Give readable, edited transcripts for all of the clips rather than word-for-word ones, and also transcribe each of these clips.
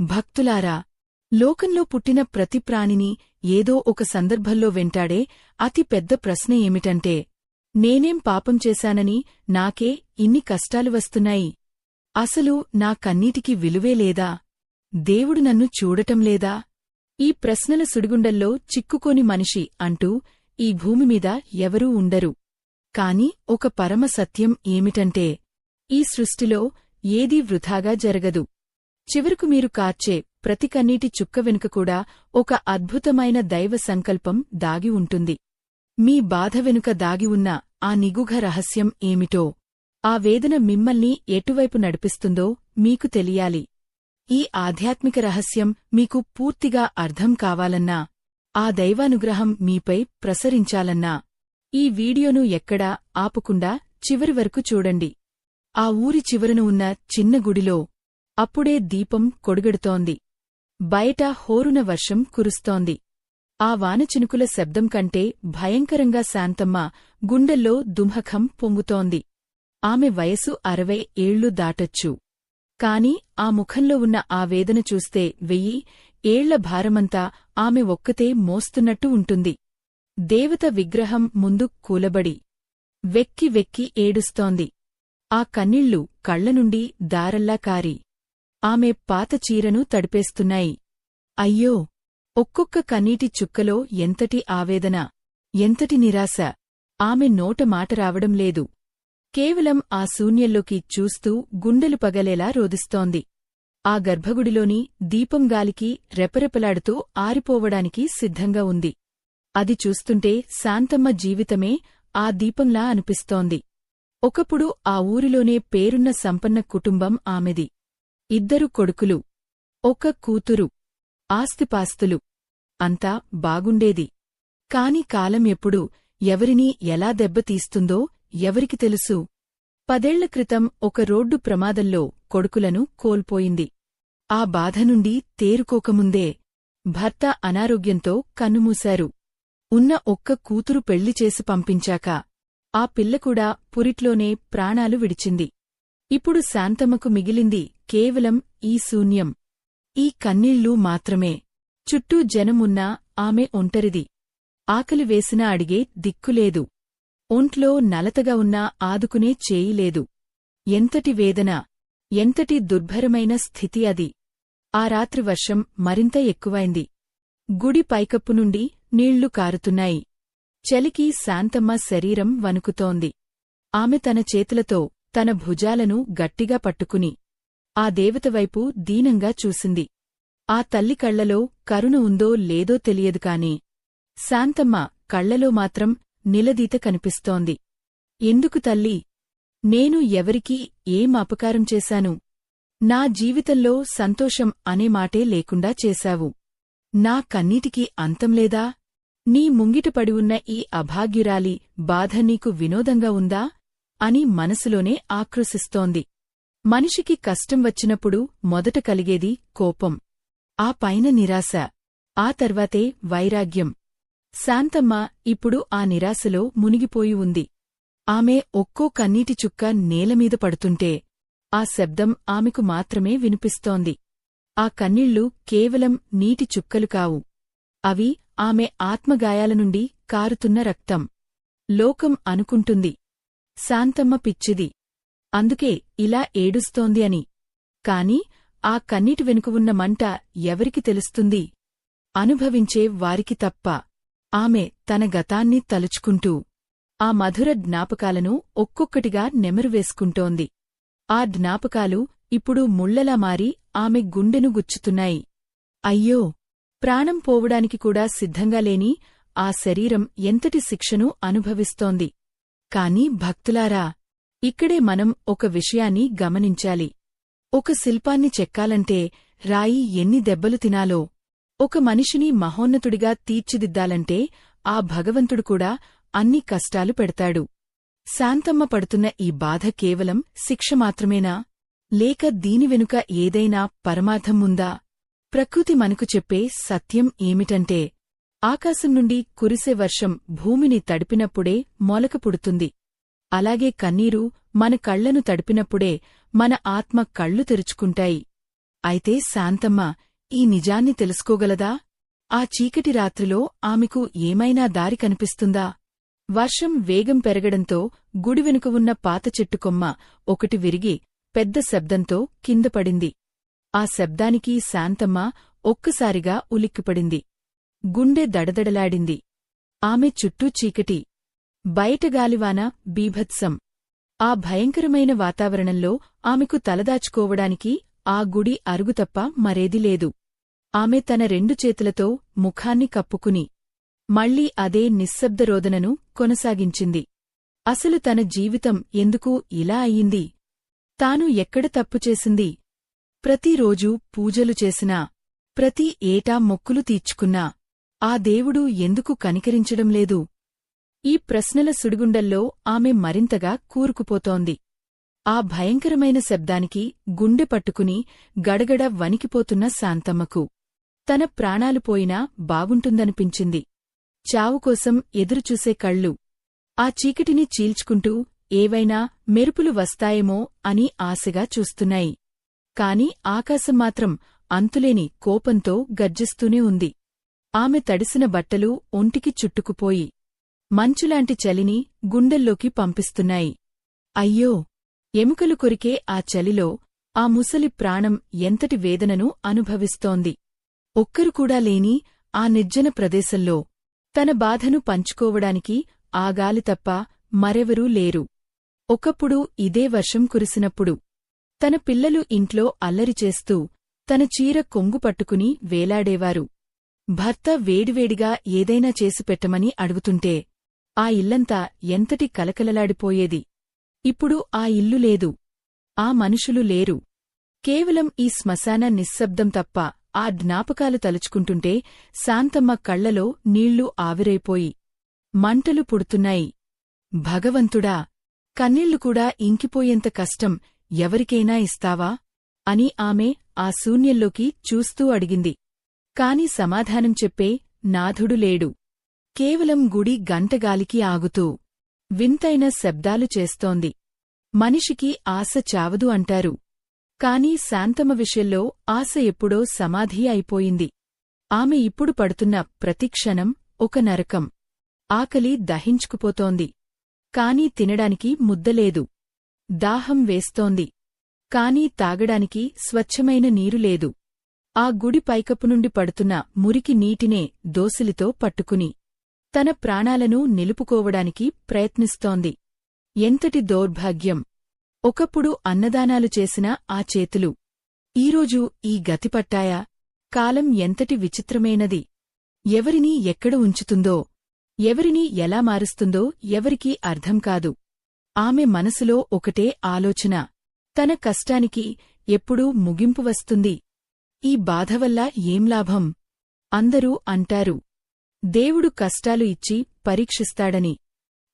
భక్తులారా, లోకంలో పుట్టిన ప్రతి ప్రాణిని ఏదో ఒక సందర్భంలో వెంటాడే అతి పెద్ద ప్రశ్న ఏమిటంటే, నేనేం పాపం చేశానని నాకే ఇన్ని కష్టాలు వస్తున్నాయి? అసలు నా కన్నీటికి విలువే లేదా? దేవుడు నన్ను చూడటం లేదా? ఈ ప్రశ్నల సుడిగుండల్లో చిక్కుకోని మనిషి అంటూ ఈ భూమిమీద ఎవరూ ఉండరు. కాని ఒక పరమ సత్యం ఏమిటంటే, ఈ సృష్టిలో ఏదీ వృథాగా జరగదు. చివరకు మీరు కార్చే ప్రతి కన్నీటి చుక్క వెనుక కూడా ఒక అద్భుతమైన దైవ సంకల్పం దాగి ఉంటుంది. మీ బాధ వెనుక దాగి ఉన్న ఆ నిగూఢ రహస్యం ఏమిటో, ఆ వేదన మిమ్మల్ని ఎటువైపు నడిపిస్తుందో మీకు తెలియాలి. ఈ ఆధ్యాత్మిక రహస్యం మీకు పూర్తిగా అర్థం కావాలన్నా, ఆ దైవానుగ్రహం మీపై ప్రసరించాలన్నా ఈ వీడియోను ఎక్కడా ఆపకుండా చివరి వరకు చూడండి. ఆ ఊరి చివరన ఉన్న చిన్న గుడిలో అప్పుడే దీపం కొడుగెడుతోంది. బయట హోరున వర్షం కురుస్తోంది. ఆ వానచినుకుల శబ్దం కంటే భయంకరంగా శాంతమ్మ గుండెల్లో దుమ్హకం పొంగుతోంది. ఆమె వయసు 60 ఏళ్లు దాటొచ్చు. కాని ఆ ముఖంలో ఉన్న ఆ వేదన చూస్తే 1000 ఏళ్ల భారమంతా ఆమె ఒక్కతే మోస్తున్నట్టు ఉంటుంది. దేవత విగ్రహం ముందు కూలబడి వెక్కి వెక్కి ఏడుస్తోంది. ఆ కన్నీళ్లు కళ్లనుండి దారల్లా కారి ఆమె పాత చీరను తడిపేస్తున్నాయి. అయ్యో! ఒక్కొక్క కన్నీటి చుక్కలో ఎంతటి ఆవేదన, ఎంతటి నిరాశ! ఆమె నోట మాట రావడం లేదు. కేవలం ఆ శూన్యంలోకి చూస్తూ గుండెలు పగలేలా రోదిస్తోంది. ఆ గర్భగుడిలోని దీపం గాలికి రెపరెపలాడుతూ ఆరిపోవడానికి సిద్ధంగా ఉంది. అది చూస్తుంటే శాంతమ్మ జీవితమే ఆ దీపంలా అనిపిస్తోంది. ఒకప్పుడు ఆ ఊరిలోనే పేరున్న సంపన్న కుటుంబం ఆమెది. 2 కొడుకులు, 1 కూతురు, ఆస్తిపాస్తులు. అంతా బాగుండేది. కాని కాలం ఎప్పుడు ఎవరినీ ఎలా దెబ్బతీస్తుందో ఎవరికి తెలుసు? 10 ఏళ్ల క్రితం ఒక రోడ్డు ప్రమాదంలో కొడుకులను కోల్పోయింది. ఆ బాధ నుండి తేరుకోకముందే భర్త అనారోగ్యంతో కన్నుమూశారు. ఉన్న 1 కూతురు పెళ్లి చేసి పంపించాక ఆ పిల్లకూడా పురిట్లోనే ప్రాణాలు విడిచింది. ఇప్పుడు శాంతమ్మకు మిగిలింది కేవలం ఈ శూన్యం, ఈ కన్నీళ్లు మాత్రమే. చుట్టూ జనం ఉన్నా ఆమె ఒంటరిది. ఆకలి వేసినా అడిగే దిక్కులేదు. ఒంట్లో నలతగా ఉన్నా ఆదుకునే చేయిలేదు. ఎంతటి వేదన, ఎంతటి దుర్భరమైన స్థితి అది! ఆ రాత్రి వర్షం మరింత ఎక్కువైంది. గుడి పైకప్పు నుండి నీళ్లు కారుతున్నాయి. చలికి శాంతమ్మ శరీరం వణుకుతోంది. ఆమె తన చేతులతో తన భుజాలను గట్టిగా పట్టుకుని ఆ దేవతవైపు దీనంగా చూసింది. ఆ తల్లి కళ్లలో కరుణ ఉందో లేదో తెలియదు కాని శాంతమ్మ కళ్లలో మాత్రం నిలదీత కనిపిస్తోంది. ఎందుకు తల్లీ? నేను ఎవరికీ ఏం అపకారం చేశాను? నా జీవితంలో సంతోషం అనే మాటే లేకుండా చేశావు. నా కన్నీటికి అంతంలేదా? నీ ముంగిట పడి ఉన్న ఈ అభాగ్యురాలి బాధ నీకు వినోదంగా ఉందా? అని మనసులోనే ఆక్రోశిస్తోంది. మనిషికి కష్టం వచ్చినప్పుడు మొదట కలిగేది కోపం, ఆ పైన నిరాశ, ఆ తర్వాతే వైరాగ్యం. శాంతమ్మ ఇప్పుడు ఆ నిరాశలో మునిగిపోయి ఉంది. ఆమె ఒక్కో కన్నీటి చుక్క నేలమీద పడుతుంటే ఆ శబ్దం ఆమెకు మాత్రమే వినిపిస్తోంది. ఆ కన్నీళ్లు కేవలం నీటి చుక్కలు కావు. అవి ఆమె ఆత్మగాయాల నుండి కారుతున్న రక్తం. లోకం అనుకుంటుంది, శాంతమ్మ పిచ్చిది, అందుకే ఇలా ఏడుస్తోంది అని. కాని ఆ కన్నీటి వెనుక ఉన్న మంట ఎవరికి తెలుస్తుంది? అనుభవించే వారికి తప్ప. ఆమె తన గతాన్ని తలుచుకుంటూ ఆ మధుర జ్ఞాపకాలను ఒక్కొక్కటిగా నెమరువేసుకుంటోంది. ఆ జ్ఞాపకాలు ఇప్పుడు ముళ్లలా మారి ఆమె గుండెను గుచ్చుతున్నాయి. అయ్యో! ప్రాణం పోవడానికి కూడా సిద్ధంగా లేని ఆ శరీరం ఎంతటి శిక్షను అనుభవిస్తోంది. కాని భక్తులారా, ఇక్కడే మనం ఒక విషయాన్ని గమనించాలి. ఒక శిల్పాన్ని చెక్కాలంటే రాయి ఎన్ని దెబ్బలు తినాలో, ఒక మనిషిని మహోన్నతుడిగా తీర్చిదిద్దాలంటే ఆ భగవంతుడు కూడా అన్ని కష్టాలు పెడతాడు. శాంతమ్మ పడుతున్న ఈ బాధ కేవలం శిక్ష మాత్రమేనా? లేక దీని వెనుక ఏదైనా పరమార్థం ఉందా? ప్రకృతి మనకు చెప్పే సత్యం ఏమిటంటే, ఆకాశం నుండి కురిసే వర్షం భూమిని తడిపినప్పుడే మొలక పుడుతుంది. అలాగే కన్నీరు మన కళ్లను తడిపినప్పుడే మన ఆత్మ కళ్ళు తెరుచుకుంటాయి. అయితే శాంతమ్మ ఈ నిజాన్ని తెలుసుకోగలదా? ఆ చీకటి రాత్రిలో ఆమెకు ఏమైనా దారి కనిపిస్తుందా? వర్షం వేగం పెరగడంతో గుడి వెనుక ఉన్న పాత చెట్టుకొమ్మ ఒకటి విరిగి పెద్ద శబ్దంతో కిందపడింది. ఆ శబ్దానికి శాంతమ్మ ఒక్కసారిగా ఉలిక్కిపడింది. గుండె దడదడలాడింది. ఆమె చుట్టూ చీకటి, బయట గాలివాన బీభత్సం. ఆ భయంకరమైన వాతావరణంలో ఆమెకు తలదాచుకోవడానికి ఆ గుడి అరుగు తప్ప మరేదీ లేదు. ఆమె తన 2 చేతులతో ముఖాన్ని కప్పుకుని మళ్లీ అదే నిశ్శబ్దరోదనను కొనసాగించింది. అసలు తన జీవితం ఎందుకు ఇలా అయ్యింది? తాను ఎక్కడ తప్పుచేసింది? ప్రతిరోజూ పూజలు చేసినా, ప్రతి ఏటా మొక్కులు తీర్చుకున్నా ఆ దేవుడు ఎందుకు కనికరించడం లేదు? ఈ ప్రశ్నల సుడిగుండల్లో ఆమె మరింతగా కూరుకుపోతోంది. ఆ భయంకరమైన శబ్దానికి గుండె పట్టుకుని గడగడ వణికిపోతున్న శాంతమ్మకు తన ప్రాణాలు పోయినా బాగుంటుందనిపించింది. చావుకోసం ఎదురుచూసే కళ్ళు ఆ చీకటిని చీల్చుకుంటూ ఏవైనా మెరుపులు వస్తాయేమో అని ఆశగా చూస్తున్నాయి. కాని ఆకాశం మాత్రం అంతులేని కోపంతో గర్జిస్తూనే ఉంది. ఆమె తడిసిన బట్టలు ఒంటికి చుట్టుకుపోయి మంచులాంటి చలిని గుండెల్లోకి పంపిస్తున్నాయి. అయ్యో! ఎముకలు కొరికే ఆ చలిలో ఆ ముసలి ప్రాణం ఎంతటి వేదనను అనుభవిస్తోంది. ఒక్కరు కూడా లేని ఆ నిర్జన ప్రదేశంలో తన బాధను పంచుకోవడానికి ఆ గాలి తప్ప మరెవరూ లేరు. ఒకప్పుడు ఇదే వర్షం కురిసినప్పుడు తన పిల్లలు ఇంట్లో అల్లరి చేస్తూ తన చీర కొంగు పట్టుకుని వేలాడేవారు. భర్త వేడివేడిగా ఏదైనా చేసిపెట్టమని అడుగుతుంటే ఆ ఇల్లంతా ఎంతటి కలకలలాడిపోయేది. ఇప్పుడు ఆ ఇల్లు లేదు, ఆ మనుషులు లేరు. కేవలం ఈ శ్మశాన నిశ్శబ్దం తప్ప. ఆ జ్ఞాపకాలు తలుచుకుంటుంటే శాంతమ్మ కళ్లలో నీళ్లు ఆవిరైపోయి మంటలు పుడుతున్నాయి. భగవంతుడా! కన్నీళ్లు కూడా ఇంకిపోయేంత కష్టం ఎవరికైనా ఇస్తావా? అని ఆమె ఆ శూన్యంలోకి చూస్తూ అడిగింది. కాని సమాధానం చెప్పే నాథుడు లేడు. కేవలం గుడి గంటగాలికి ఆగుతూ వింతైన శబ్దాలు చేస్తోంది. మనిషికి ఆశ చావదు అంటారు. కాని శాంతమ్మ విషయంలో ఆశ ఎప్పుడో సమాధి అయిపోయింది. ఆమె ఇప్పుడు పడుతున్న ప్రతిక్షణం ఒక నరకం. ఆకలి దహించుకుపోతోంది. కాని తినడానికి ముద్దలేదు. దాహం వేస్తోంది. కాని తాగడానికి స్వచ్ఛమైన నీరు లేదు. ఆ గుడి పైకప్పు నుండి పడుతున్న మురికి నీటినే దోసిలితో పట్టుకుని తన ప్రాణాలను నిలుపుకోవడానికి ప్రయత్నిస్తోంది. ఎంతటి దౌర్భాగ్యం! ఒకప్పుడు అన్నదానాలు చేసిన ఆ చేతులు ఈరోజు ఈ గతిపట్టాయా? కాలం ఎంతటి విచిత్రమైనది! ఎవరిని ఎక్కడ ఉంచుతుందో, ఎవరిని ఎలా మారుస్తుందో ఎవరికీ అర్థం కాదు. ఆమె మనసులో ఒకటే ఆలోచన: తన కష్టానికి ఎప్పుడూ ముగింపు వస్తుంది. ఈ బాధవల్ల ఏం లాభం? అందరూ అంటారు దేవుడు కష్టాలు ఇచ్చి పరీక్షిస్తాడని.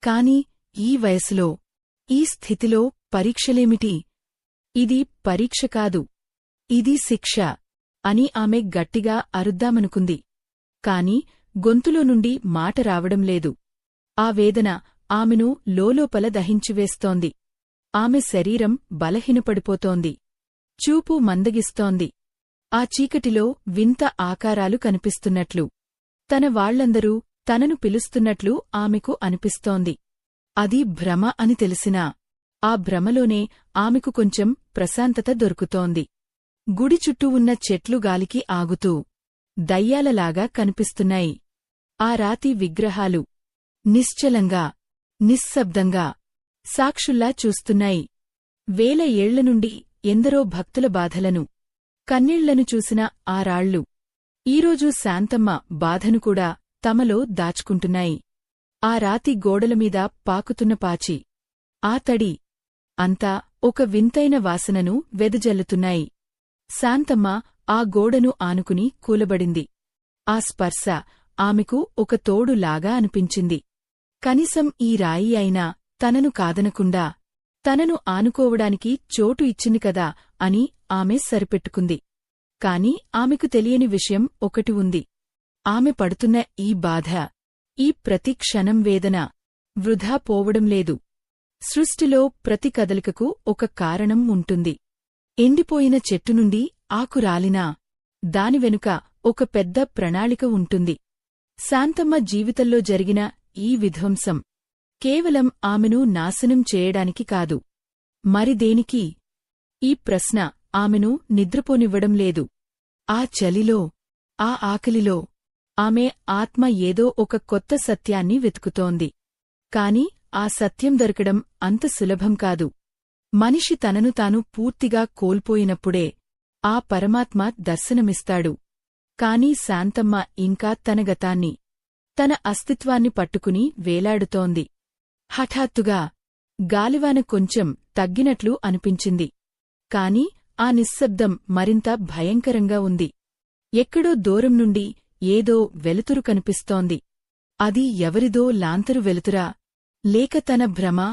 కాని ఈ వయసులో, ఈ స్థితిలో పరీక్షలేమిటి? ఇది పరీక్ష కాదు, ఇది శిక్ష అని ఆమె గట్టిగా అరుద్దామనుకుంది. కాని గొంతులో నుండి మాట రావడం లేదు. ఆ వేదన ఆమెను లోలోపల దహించివేస్తోంది. ఆమె శరీరం బలహీనపడిపోతోంది. చూపు మందగిస్తోంది. ఆ చీకటిలో వింత ఆకారాలు కనిపిస్తున్నట్లు, తన వాళ్లందరూ తనను పిలుస్తున్నట్లు ఆమెకు అనిపిస్తోంది. అది భ్రమ అని తెలిసినా ఆ భ్రమలోనే ఆమెకు కొంచెం ప్రశాంతత దొరుకుతోంది. గుడి చుట్టూ ఉన్న చెట్లు గాలికి ఆగుతూ దయ్యాలలాగా కనిపిస్తున్నాయి. ఆ రాతి విగ్రహాలు నిశ్చలంగా, నిశ్శబ్దంగా, సాక్షుల్లా చూస్తున్నాయి. వేల ఏళ్లనుండి ఎందరో భక్తుల బాధలను, కన్నీళ్లను చూసిన ఆ రాళ్ళు ఈరోజు శాంతమ్మ బాధను కూడా తమలో దాచుకుంటున్నాయి. ఆ రాతి గోడలమీద పాకుతున్న పాచి, ఆ తడి అంతా ఒక వింతైన వాసనను వెదజల్లుతున్నాయి. శాంతమ్మ ఆ గోడను ఆనుకుని కూలబడింది. ఆ స్పర్శ ఆమెకు ఒక తోడులాగా అనిపించింది. కనీసం ఈ రాయి అయినా తనను కాదనకుండా తనను ఆనుకోవడానికి చోటు ఇచ్చింది కదా అని ఆమె సరిపెట్టుకుంది. కాని ఆమెకు తెలియని విషయం ఒకటి ఉంది. ఆమె పడుతున్న ఈ బాధ, ఈ ప్రతి క్షణం వేదన వృధా పోవడం లేదు. సృష్టిలో ప్రతి కదలికకు ఒక కారణం ఉంటుంది. ఎండిపోయిన చెట్టు నుండి ఆకు రాలినా దాని వెనుక ఒక పెద్ద ప్రణాళిక ఉంటుంది. శాంతమ్మ జీవితంలో జరిగిన ఈ విధ్వంసం కేవలం ఆమెను నాశనం చేయడానికి కాదు, మరి దేనికి? ఈ ప్రశ్న ఆమెను నిద్రపోనివ్వడం లేదు. ఆ చలిలో, ఆ ఆకలిలో ఆమె ఆత్మ ఏదో ఒక కొత్త సత్యాన్ని వెతుకుతోంది. కాని ఆ సత్యం దొరకడం అంత సులభం కాదు. మనిషి తనను తాను పూర్తిగా కోల్పోయినప్పుడే ఆ పరమాత్మ దర్శనమిస్తాడు. కాని శాంతమ్మ ఇంకా తన గతాన్ని, తన అస్తిత్వాన్ని పట్టుకుని వేలాడుతోంది. హఠాత్తుగా గాలివాన కొంచెం తగ్గినట్లు అనిపించింది. కాని ఆ నిశ్శబ్దం మరింత భయంకరంగా ఉంది. ఎక్కడో దూరం నుండి ఏదో వెలుతురు కనిపిస్తోంది. అది ఎవరిదో లాంతరు వెలుతురా, లేక తన భ్రమా?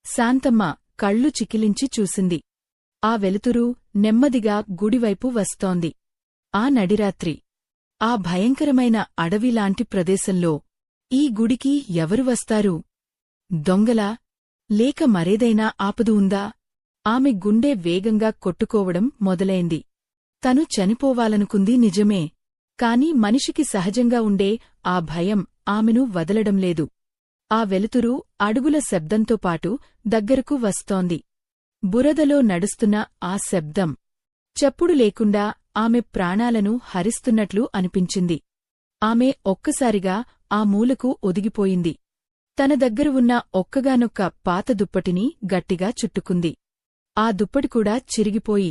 శాంతమ్మ కళ్ళు చికిలించి చూసింది. ఆ వెలుతురు నెమ్మదిగా గుడివైపు వస్తోంది. ఆ నడిరాత్రి, ఆ భయంకరమైన అడవిలాంటి ప్రదేశంలో ఈ గుడికి ఎవరు వస్తారు? దొంగలా? లేక మరేదైనా ఆపదు ఉందా? ఆమె గుండె వేగంగా కొట్టుకోవడం మొదలైంది. తను చనిపోవాలనుకుంది నిజమే, కాని మనిషికి సహజంగా ఉండే ఆ భయం ఆమెను వదలడంలేదు. ఆ వెలుతురు అడుగుల శబ్దంతో పాటు దగ్గరకు వస్తోంది. బురదలో నడుస్తున్న ఆ శబ్దం చప్పుడు లేకుండా ఆమె ప్రాణాలను హరిస్తున్నట్లు అనిపించింది. ఆమె ఒక్కసారిగా ఆ మూలకు ఒదిగిపోయింది. తన దగ్గర ఉన్న ఒక్కగానొక్క పాత దుప్పటిని గట్టిగా చుట్టుకుంది. ఆ దుప్పటికూడా చిరిగిపోయి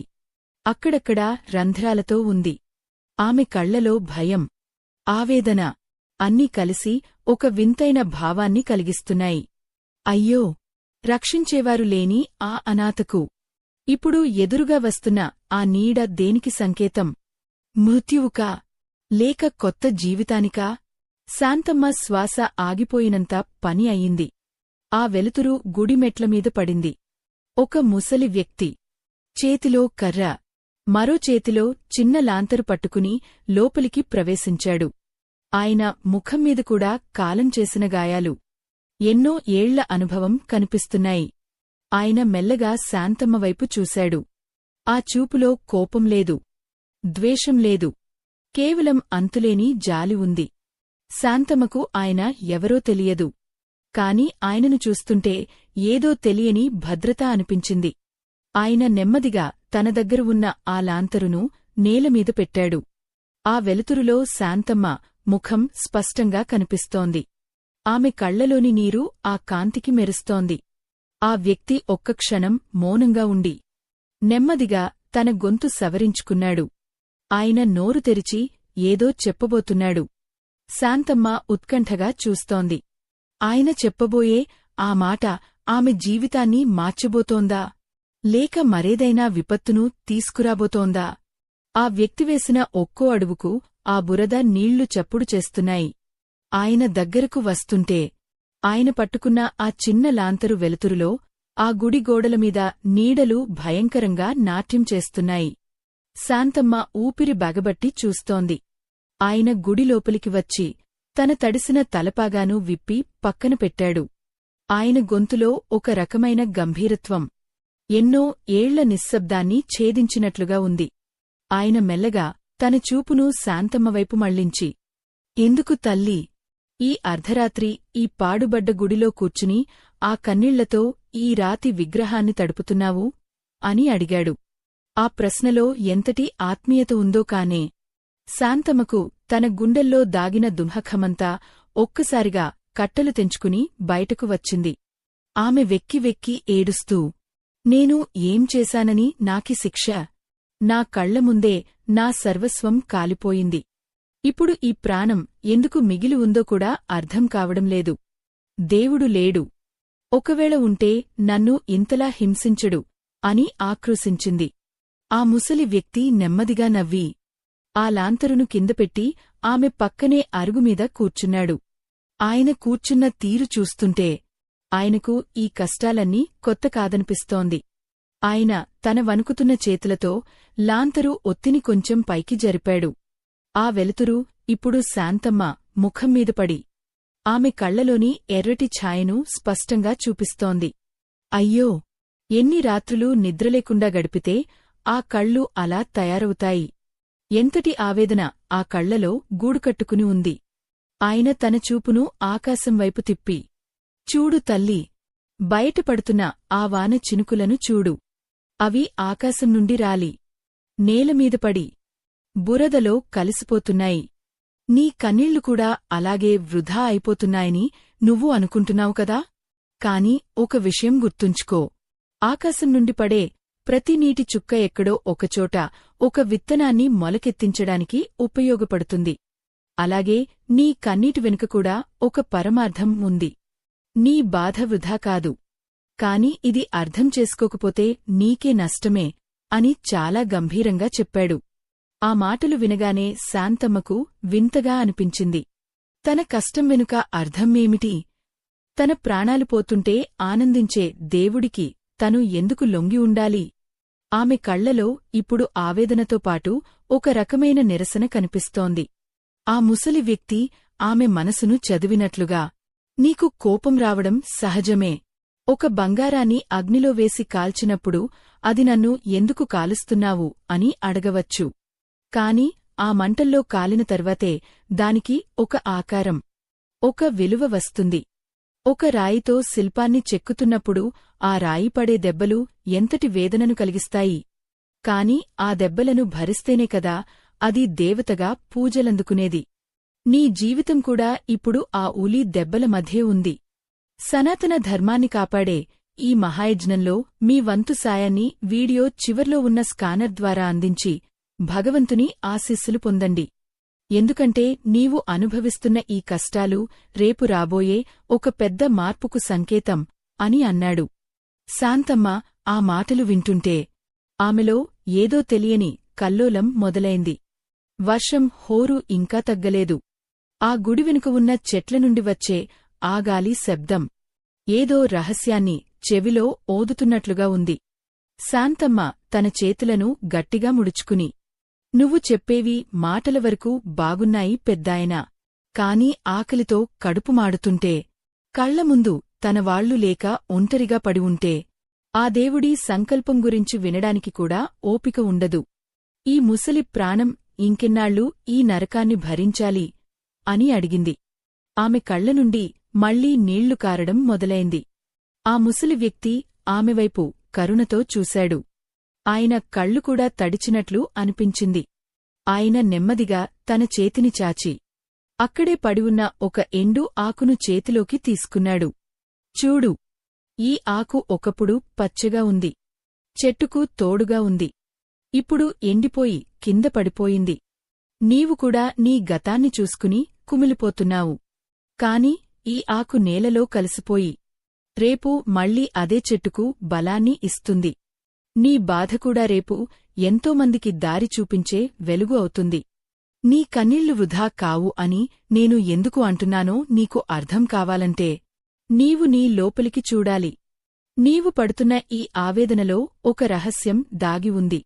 అక్కడక్కడా రంధ్రాలతో ఉంది. ఆమె కళ్లలో భయం, ఆవేదన అన్నీ కలిసి ఒక వింతైన భావాన్ని కలిగిస్తున్నాయి. అయ్యో, రక్షించేవారు లేని ఆ అనాథకు ఇప్పుడు ఎదురుగా వస్తున్న ఆ నీడ దేనికి సంకేతం? మృత్యువుకా? లేక కొత్త జీవితానికా? శాంతమ్మ శ్వాస ఆగిపోయినంత పని అయింది. ఆ వెలుతురు గుడిమెట్లమీద పడింది. ఒక ముసలి వ్యక్తి, చేతిలో కర్ర, మరో చేతిలో చిన్న లాంతరు పట్టుకుని లోపలికి ప్రవేశించాడు. ఆయన ముఖంమీద కూడా కాలం చేసిన గాయాలు, ఎన్నో ఏళ్ల అనుభవం కనిపిస్తున్నాయి. ఆయన మెల్లగా శాంతమ్మ వైపు చూశాడు. ఆ చూపులో కోపం లేదు, ద్వేషం లేదు, కేవలం అంతులేని జాలి ఉంది. శాంతమ్మకు ఆయన ఎవరో తెలియదు, కాని ఆయనను చూస్తుంటే ఏదో తెలియని భద్రత అనిపించింది. ఆయన నెమ్మదిగా తన దగ్గర ఉన్న ఆ లాంతరును నేలమీద పెట్టాడు. ఆ వెలుతురులో శాంతమ్మ ముఖం స్పష్టంగా కనిపిస్తోంది. ఆమె కళ్లలోని నీరు ఆ కాంతికి మెరుస్తోంది. ఆ వ్యక్తి ఒక్క క్షణం మౌనంగా ఉండి నెమ్మదిగా తన గొంతు సవరించుకున్నాడు. ఆయన నోరు తెరిచి ఏదో చెప్పబోతున్నాడు. శాంతమ్మ ఉత్కంఠగా చూస్తోంది. ఆయన చెప్పబోయే ఆ మాట ఆమె జీవితాన్ని మార్చబోతోందా? లేక మరేదైనా విపత్తును తీసుకురాబోతోందా? ఆ వ్యక్తి వేసిన ఒక్కో అడుగుకు ఆ బురద నీళ్లు చప్పుడు చేస్తున్నాయి. ఆయన దగ్గరకు వస్తుంటే ఆయన పట్టుకున్న ఆ చిన్న లాంతరు వెలుతురులో ఆ గుడి గోడలమీద నీడలు భయంకరంగా నాట్యం చేస్తున్నాయి. శాంతమ్మ ఊపిరి బగబట్టి చూస్తోంది. ఆయన గుడి లోపలికి వచ్చి తన తడిసిన తలపాగాను విప్పి పక్కన పెట్టాడు. ఆయన గొంతులో ఒక రకమైన గంభీరత్వం, ఎన్నో ఏళ్ల నిశ్శబ్దాన్ని ఛేదించినట్లుగా ఉంది. ఆయన మెల్లగా తన చూపును శాంతమ్మవైపు మళ్లించి, ఎందుకు తల్లీ, ఈ అర్ధరాత్రి ఈ పాడుబడ్డ గుడిలో కూర్చుని ఆ కన్నీళ్లతో ఈ రాతి విగ్రహాన్ని తడుపుతున్నావు? అని అడిగాడు. ఆ ప్రశ్నలో ఎంతటి ఆత్మీయత ఉందో కానే శాంతమ్మకు తన గుండెల్లో దాగిన దుంహఖమంతా ఒక్కసారిగా కట్టలు తెంచుకుని బయటకు వచ్చింది. ఆమె వెక్కి వెక్కి ఏడుస్తూ, నేను ఏం చేశానని నాకి శిక్ష? నా కళ్లముందే నా సర్వస్వం కాలిపోయింది. ఇప్పుడు ఈ ప్రాణం ఎందుకు మిగిలి ఉందో కూడా అర్థం కావడం లేదు. దేవుడు లేడు, ఒకవేళ ఉంటే నన్ను ఇంతలా హింసించడు అని ఆక్రోశించింది. ఆ ముసలి వ్యక్తి నెమ్మదిగా నవ్వి ఆ లాంతరును కిందపెట్టి ఆమె పక్కనే అరుగుమీద కూర్చున్నాడు. ఆయన కూర్చున్న తీరు చూస్తుంటే ఆయనకు ఈ కష్టాలన్నీ కొత్త కాదనిపిస్తోంది. ఆయన తన వణుకుతున్న చేతులతో లాంతరు ఒత్తిని కొంచెం పైకి జరిపాడు. ఆ వెలుతురు ఇప్పుడు శాంతమ్మ ముఖంమీద పడి ఆమె కళ్లలోని ఎర్రటి ఛాయను స్పష్టంగా చూపిస్తోంది. అయ్యో, ఎన్ని రాత్రులు నిద్రలేకుండా గడిపితే ఆ కళ్ళు అలా తయారవుతాయి. ఎంతటి ఆవేదన ఆ కళ్లలో గూడుకట్టుకుని ఉంది. ఆయన తన చూపును ఆకాశం వైపు తిప్పి, చూడు తల్లీ, బయటపడుతున్న ఆ వాన చినుకులను చూడు. అవి ఆకాశం నుండి రాలి నేలమీద పడి బురదలో కలిసిపోతున్నాయి. నీ కన్నీళ్లు కూడా అలాగే వృధా అయిపోతున్నాయని నువ్వు అనుకుంటున్నావు కదా? కాని ఒక విషయం గుర్తుంచుకో. ఆకాశం నుండి పడే ప్రతి నీటి చుక్క ఎక్కడో ఒకచోట ఒక విత్తనాన్ని మొలకెత్తించడానికి ఉపయోగపడుతుంది. అలాగే నీ కన్నీటి వెనుక కూడా ఒక పరమార్థం ఉంది. నీ బాధ వృధా కాదు. కాని ఇది అర్థం చేసుకోకపోతే నీకే నష్టమే అని చాలా గంభీరంగా చెప్పాడు. ఆ మాటలు వినగానే శాంతమ్మకు వింతగా అనిపించింది. తన కష్టం వెనుక అర్థమేమిటి? తన ప్రాణాలు పోతుంటే ఆనందించే దేవుడికి తను ఎందుకు లొంగి ఉండాలి? ఆమె కళ్లలో ఇప్పుడు ఆవేదనతో పాటు ఒక రకమైన నిరసన కనిపిస్తోంది. ఆ ముసలి వ్యక్తి ఆమె మనసును చదివినట్లుగా, నీకు కోపం రావడం సహజమే. ఒక బంగారాన్ని అగ్నిలో వేసి కాల్చినప్పుడు అది నన్ను ఎందుకు కాలుస్తున్నావు అని అడగవచ్చు. కాని ఆ మంటల్లో కాలిన తర్వాతే దానికి ఒక ఆకారం, ఒక విలువ వస్తుంది. ఒక రాయితో శిల్పాన్ని చెక్కుతున్నప్పుడు ఆ రాయి పడే దెబ్బలు ఎంతటి వేదనను కలిగిస్తాయి. కాని ఆ దెబ్బలను భరిస్తేనే కదా అది దేవతగా పూజలందుకునేది. నీ జీవితం కూడా ఇప్పుడు ఆ ఉలి దెబ్బల మధ్యే ఉంది. సనాతన ధర్మాన్ని కాపాడే ఈ మహాయజ్ఞంలో మీ వంతు సాయాన్ని వీడియో చివర్లో ఉన్న స్కానర్ ద్వారా అందించి భగవంతుని ఆశీస్సులు పొందండి. ఎందుకంటే నీవు అనుభవిస్తున్న ఈ కష్టాలు రేపు రాబోయే ఒక పెద్ద మార్పుకు సంకేతం అని అన్నాడు. శాంతమ్మ ఆ మాటలు వింటుంటే ఆమెలో ఏదో తెలియని కల్లోలం మొదలైంది. వర్షం హోరు ఇంకా తగ్గలేదు. ఆ గుడి వెనుక ఉన్న చెట్ల నుండి వచ్చే ఆ గాలి శబ్దం ఏదో రహస్యాన్ని చెవిలో ఓదుతున్నట్లుగా ఉంది. శాంతమ్మ తన చేతులను గట్టిగా ముడుచుకుని, నువ్వు చెప్పేవి మాటల వరకు బాగున్నాయి పెద్దాయనా, కాని ఆకలితో కడుపు మాడుతుంటే, కళ్లముందు తన వాళ్లు లేక ఒంటరిగా పడి ఉంటే, ఆ దేవుడి సంకల్పం గురించి వినడానికి కూడా ఓపిక ఉండదు. ఈ ముసలి ప్రాణం ఇంకెన్నాళ్లు ఈ నరకాన్ని భరించాలి అని అడిగింది. ఆమె కళ్లనుండి మళ్లీ నీళ్లు కారడం మొదలైంది. ఆ ముసలి వ్యక్తి ఆమెవైపు కరుణతో చూశాడు. ఆయన కళ్ళు కూడా తడిచినట్లు అనిపించింది. ఆయన నెమ్మదిగా తన చేతిని చాచి అక్కడే పడివున్న ఒక ఎండు ఆకును చేతిలోకి తీసుకున్నాడు. చూడు, ఈ ఆకు ఒకప్పుడు పచ్చగా ఉంది. చెట్టుకు తోడుగా ఉంది. ఇప్పుడు ఎండిపోయి కింద పడిపోయింది. నీవు కూడా నీ గతాన్ని చూసుకుని కుమిలిపోతున్నావు. కాని ఈ ఆకు నేలలో కలిసిపోయి రేపు మళ్లీ అదే చెట్టుకు బలాన్ని ఇస్తుంది. నీ బాధకూడా రేపు ఎంతోమందికి దారి చూపించే వెలుగు అవుతుంది. నీ కన్నీళ్లు వృధా కావు అని నేను ఎందుకు అంటున్నానో నీకు అర్థం కావాలంటే నీవు నీ లోపలికి చూడాలి. నీవు పడుతున్న ఈ ఆవేదనలో ఒక రహస్యం దాగి ఉంది.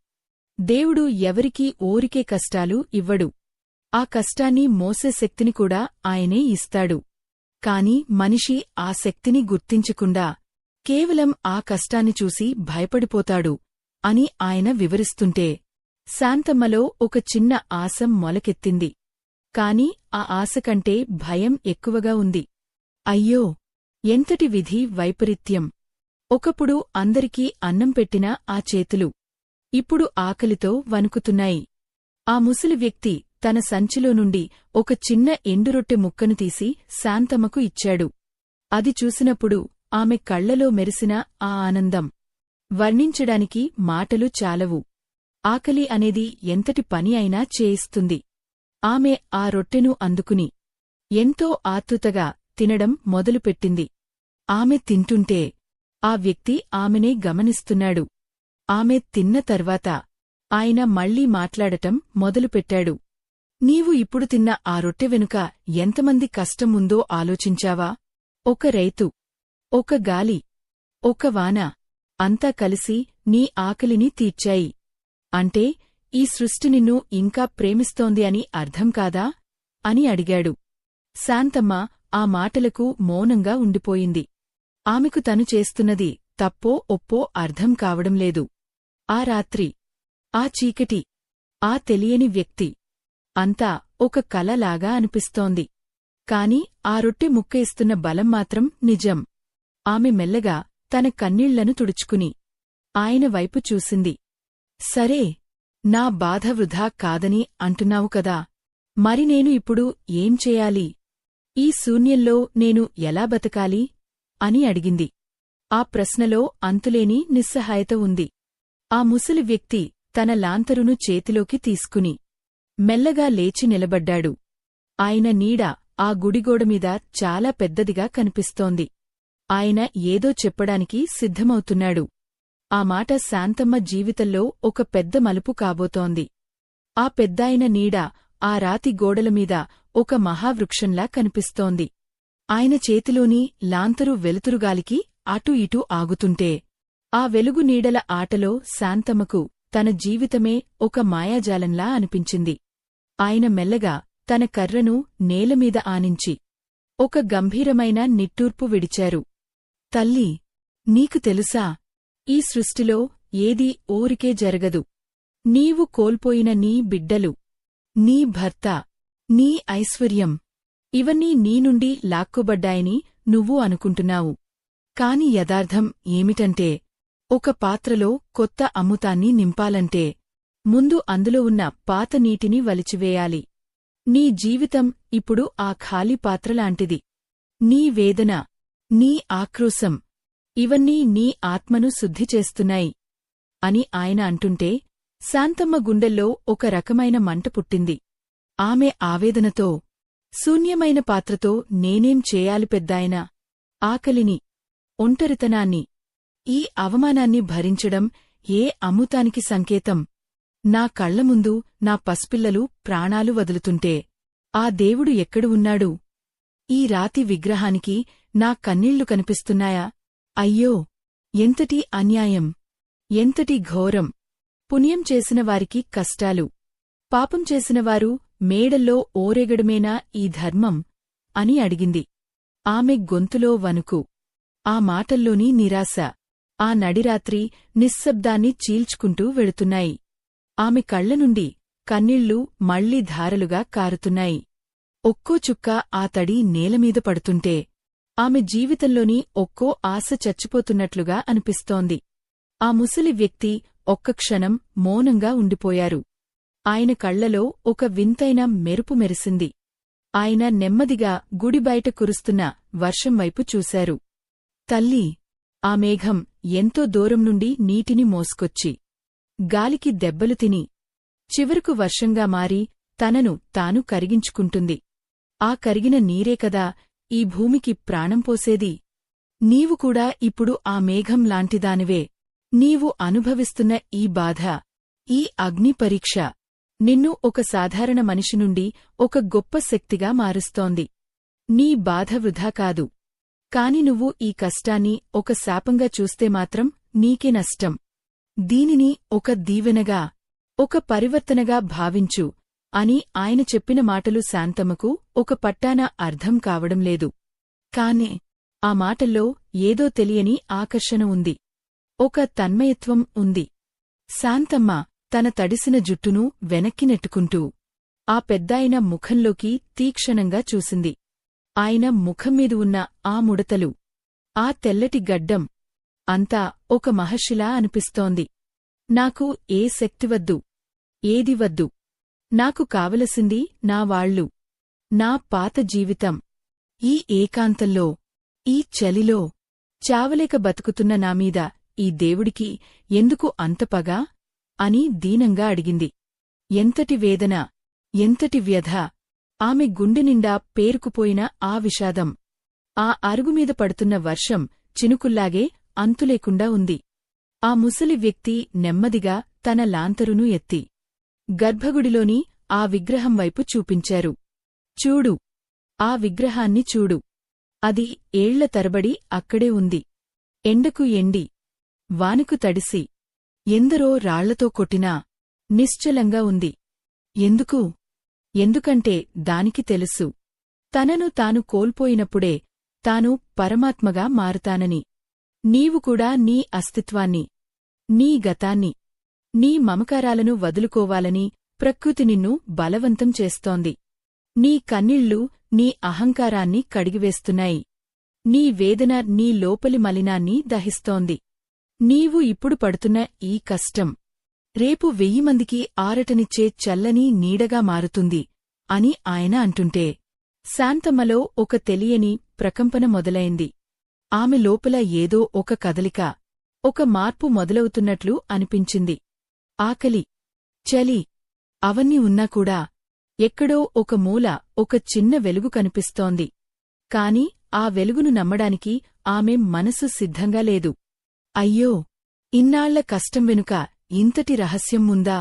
దేవుడు ఎవరికీ ఊరికే కష్టాలు ఇవ్వడు. ఆ కష్టాన్ని మోసే శక్తిని కూడా ఆయనే ఇస్తాడు. కాని మనిషి ఆ శక్తిని గుర్తించకుండా కేవలం ఆ కష్టాన్ని చూసి భయపడిపోతాడు అని ఆయన వివరిస్తుంటే శాంతమ్మలో ఒక చిన్న ఆశ మొలకెత్తింది. కాని ఆ ఆశ కంటే భయం ఎక్కువగా ఉంది. అయ్యో, ఎంతటి విధి వైపరీత్యం! ఒకప్పుడు అందరికీ అన్నం పెట్టిన ఆ చేతులు ఇప్పుడు ఆకలితో వణుకుతున్నాయి. ఆ ముసలి వ్యక్తి తన సంచిలో నుండి ఒక చిన్న ఎండురొట్టె ముక్కను తీసి శాంతమ్మకు ఇచ్చాడు. అది చూసినప్పుడు ఆమె కళ్లలో మెరిసిన ఆ ఆనందం వర్ణించడానికి మాటలు చాలవు. ఆకలి అనేది ఎంతటి పని అయినా చేయిస్తుంది. ఆమె ఆ రొట్టెను అందుకుని ఎంతో ఆతృతగా తినడం మొదలుపెట్టింది. ఆమె తింటుంటే ఆ వ్యక్తి ఆమెనే గమనిస్తున్నాడు. ఆమె తిన్న తర్వాత ఆయన మళ్లీ మాట్లాడటం మొదలుపెట్టాడు. నీవు ఇప్పుడు తిన్న ఆ రొట్టె వెనుక ఎంతమంది కష్టం ఉందో ఆలోచించావా? ఒక రైతు, ఒక గాలి, ఒక వాన, అంతా కలిసి నీ ఆకలిని తీర్చాయి. అంటే ఈ సృష్టి నిన్ను ఇంకా ప్రేమిస్తోంది అని అర్థం కాదా? అని అడిగాడు. శాంతమ్మ ఆ మాటలకు మౌనంగా ఉండిపోయింది. ఆమెకు తను చేస్తున్నది తప్పో ఒప్పో అర్థం కావడంలేదు. ఆ రాత్రి ఆ చీకటి, ఆ తెలియని వ్యక్తి అంతా ఒక కలలాగా అనిపిస్తోంది. కాని ఆ రొట్టె ముక్క ఇస్తున్న బలం మాత్రం నిజం. ఆమె మెల్లగా తన కన్నీళ్లను తుడుచుకుని ఆయన వైపు చూసింది. సరే, నా బాధ వృధా కాదని అంటున్నావు కదా, మరి నేను ఇప్పుడు ఏం చేయాలి? ఈ శూన్యంలో నేను ఎలా బతకాలి? అని అడిగింది. ఆ ప్రశ్నలో అంతులేని నిస్సహాయత ఉంది. ఆ ముసలి వ్యక్తి తన లాంతరును చేతిలోకి తీసుకుని మెల్లగా లేచి నిలబడ్డాడు. ఆయన నీడ ఆ గుడిగోడమీద చాలా పెద్దదిగా కనిపిస్తోంది. ఆయన ఏదో చెప్పడానికి సిద్ధమవుతున్నాడు. ఆ మాట శాంతమ్మ జీవితంలో ఒక పెద్ద మలుపు కాబోతోంది. ఆ పెద్దాయన నీడ ఆ రాతి గోడలమీద ఒక మహావృక్షంలా కనిపిస్తోంది. ఆయన చేతిలోని లాంతరు వెలుతురుగాలికి అటూ ఇటూ ఆగుతుంటే, ఆ వెలుగు నీడల ఆటలో శాంతమ్మకు తన జీవితమే ఒక మాయాజాలంలా అనిపించింది. ఆయన మెల్లగా తన కర్రను నేలమీద ఆనించి ఒక గంభీరమైన నిట్టూర్పు విడిచారు. తల్లీ, నీకు తెలుసా, ఈ సృష్టిలో ఏదీ ఊరికే జరగదు. నీవు కోల్పోయిన నీ బిడ్డలు, నీ భర్త, నీ ఐశ్వర్యం ఇవన్నీ నీ నుండి లాక్కోబడ్డాయని నువ్వు అనుకుంటున్నావు. కాని యథార్థం ఏమిటంటే, ఒక పాత్రలో కొత్త అమృతాన్ని నింపాలంటే ముందు అందులో ఉన్న పాత నీటిని వలిచివేయాలి. నీ జీవితం ఇప్పుడు ఆ ఖాళీ పాత్రలాంటిది. నీ వేదన, నీ ఆక్రోశం ఇవన్నీ నీ ఆత్మను శుద్ధి చేస్తున్నాయి అని ఆయన అంటుంటే శాంతమ్మ గుండెల్లో ఒక రకమైన మంట పుట్టింది. ఆమె ఆవేదనతో, శూన్యమైన పాత్రతో నేనేం చేయాలి పెద్దాయనా? ఆకలిని, ఒంటరితనాన్ని, ఈ అవమానాన్ని భరించడం ఏ అమృతానికి సంకేతం? నా కళ్లముందు నా పసిపిల్లలు ప్రాణాలు వదులుతుంటే ఆ దేవుడు ఎక్కడు ఉన్నాడు? ఈ రాతి విగ్రహానికి నా కన్నీళ్లు కనిపిస్తున్నాయా? అయ్యో, ఎంతటి అన్యాయం, ఎంతటి ఘోరం! పుణ్యం చేసినవారికి కష్టాలు, పాపం చేసినవారు మేడల్లో ఓరెగడమేనా ఈ ధర్మం? అని అడిగింది. ఆమె గొంతులో వణుకు, ఆ మాటల్లోని నిరాశ ఆ నడిరాత్రి నిశ్శబ్దాన్ని చీల్చుకుంటూ వెళుతున్నాయి. ఆమె కళ్లనుండి కన్నీళ్లు మళ్లీ ధారలుగా కారుతున్నాయి. ఒక్కో చుక్క ఆ తడి నేలమీద పడుతుంటే ఆమె జీవితంలోని ఒక్కో ఆశ చచ్చిపోతున్నట్లుగా అనిపిస్తోంది. ఆ ముసలి వ్యక్తి ఒక్క క్షణం మౌనంగా ఉండిపోయారు. ఆయన కళ్లలో ఒక వింతైన మెరుపు మెరిసింది. ఆయన నెమ్మదిగా గుడి బయట కురుస్తున్న వర్షం వైపు చూశారు. తల్లీ, ఆ మేఘం ఎంతో దూరం నుండి నీటిని మోసుకొచ్చి గాలికి దెబ్బలు తిని చివరకు వర్షంగా మారి తనను తాను కరిగించుకుంటుంది. ఆ కరిగిన నీరే కదా ఈ భూమికి ప్రాణం పోసేది. నీవు కూడా ఇప్పుడు ఆ మేఘం లాంటిదానివే. నీవు అనుభవిస్తున్న ఈ బాధ, ఈ అగ్ని పరీక్ష నిన్ను ఒక సాధారణ మనిషి నుండి ఒక గొప్ప శక్తిగా మారుస్తోంది. నీ బాధ వృధా కాదు. కాని నువ్వు ఈ కష్టాన్ని ఒక శాపంగా చూస్తే మాత్రం నీకే నష్టం. దీనిని ఒక దీవెనగా, ఒక పరివర్తనగా భావించు అని ఆయన చెప్పిన మాటలు శాంతమ్మకు ఒక పట్టాన అర్థం కావడం లేదు. కానే ఆ మాటల్లో ఏదో తెలియని ఆకర్షణ ఉంది. ఒక తన్మయత్వం ఉంది. శాంతమ్మ తన తడిసిన జుట్టును వెనక్కి నెట్టుకుంటూ ఆ పెద్దాయన ముఖంలోకి తీక్షణంగా చూసింది. ఆయన ముఖంమీద ఉన్న ఆ ముడతలు, ఆ తెల్లటి గడ్డం అంతా ఒక మహర్షిలా అనిపిస్తోంది. నాకు ఏ శక్తివద్దు, ఏది వద్దు. నాకు కావలసింది నా వాళ్లు, నా పాత జీవితం. ఈ ఏకాంతంలో, ఈ చలిలో చావలేక బతుకుతున్న నామీద ఈ దేవుడికి ఎందుకు అంత పగ? అని దీనంగా అడిగింది. ఎంతటి వేదన, ఎంతటి వ్యధ! ఆమె గుండెనిండా పేరుకుపోయిన ఆ విషాదం. ఆ అరుగుమీద పడుతున్న వర్షం చినుకుల్లాగే అంతులేకుండా ఉంది. ఆ ముసలి వ్యక్తి నెమ్మదిగా తన లాంతరును ఎత్తి గర్భగుడిలోని ఆ విగ్రహం వైపు చూపించారు. చూడు, ఆ విగ్రహాన్ని చూడు. అది ఏళ్ల తరబడి అక్కడే ఉంది. ఎండకు ఎండి, వానకు తడిసి, ఎందరో రాళ్లతో కొట్టినా నిశ్చలంగా ఉంది. ఎందుకు? ఎందుకంటే దానికి తెలుసు, తనను తాను కోల్పోయినప్పుడే తాను పరమాత్మగా మారుతానని. నీవు కూడా నీ అస్తిత్వాన్ని, నీ గతాన్ని, నీ మమకారాలను వదులుకోవాలని ప్రకృతి నిన్ను బలవంతం చేస్తోంది. నీ కన్నీళ్లు నీ అహంకారాన్ని కడిగివేస్తున్నాయి. నీ వేదన నీ లోపలి మలినాన్ని దహిస్తోంది. నీవు ఇప్పుడు పడుతున్న ఈ కష్టం రేపు 1000 మందికి ఆరటనిచ్చే చల్లని నీడగా మారుతుంది అని ఆయన అంటుంటే శాంతమ్మలో ఒక తెలియని ప్రకంపన మొదలైంది. ఆమె లోపల ఏదో ఒక కదలిక, ఒక మార్పు మొదలవుతున్నట్లు అనిపించింది. ఆకలి, చలి అవన్నీ ఉన్నా కూడా ఎక్కడో ఒక మూల ఒక చిన్న వెలుగు కనిపిస్తోంది. కాని ఆ వెలుగును నమ్మడానికి ఆమె మనసు సిద్ధంగా లేదు. అయ్యో, ఇన్నాళ్ల కష్టం వెనుక ఇంతటి రహస్యం ఉందా?